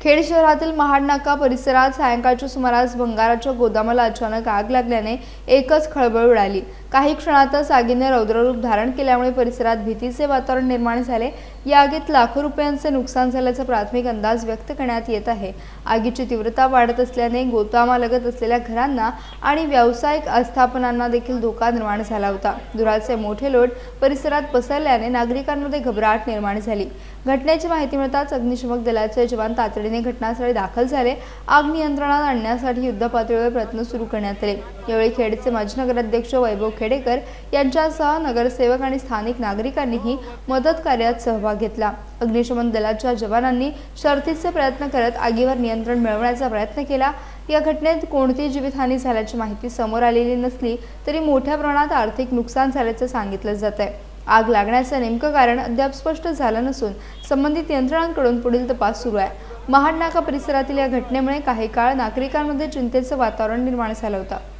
खेड शहरातील महाड नाका परिसरात सायंकाळच्या सुमारास भंगाराच्या गोदामाला अचानक आग लागल्याने एकच खळबळ उडाली। काही क्षणातच आगीने रौद्ररूप धारण केल्यामुळे परिसरात भीतीचे वातावरण निर्माण झाले। या आगीत लाखो रुपयांचे नुकसान झाल्याचा प्राथमिक अंदाज व्यक्त करण्यात येत आहे। आगीची तीव्रता वाढत असल्याने गोदामालगत असलेल्या घरांना आणि व्यावसायिक आस्थापनांना देखील धोका निर्माण झाला होता। धुराचे मोठे लोट परिसरात पसरल्याने नागरिकांमध्ये घबराट निर्माण झाली। घटनेची माहिती मिळताच अग्निशमन दलाचे जवान तातडीने घटनास्थळी दाखल झाले। आग नियंत्रणात आणण्यासाठी युद्धपातळीवर प्रयत्न सुरू करण्यात आले। यावेळी खेडचे माजी नगराध्यक्ष वैभव खेडेकर यांच्यासह नगरसेवक आणि स्थानिक नागरिकांनीही मदत कार्यात सहभाग घेतला। अग्निशमन दलाच्या जवानांनी शर्थीचे प्रयत्न करत आगीवर नियंत्रण मिळवण्याचा प्रयत्न केला। या घटनेत कोणतीही जीवितहानी झाल्याची माहिती समोर आलेली नसली तरी मोठ्या प्रमाणात आर्थिक नुकसान झाल्याचे सांगितले जात आहे। आग लागण्याचे नेमके कारण अद्याप स्पष्ट झाले नसून संबंधित यंत्रणांकडून पुढील तपास सुरू आहे। महाड नाका परिसरातील या घटनेमुळे काही काळ नागरिकांमध्ये चिंतेचे वातावरण निर्माण झाले होते।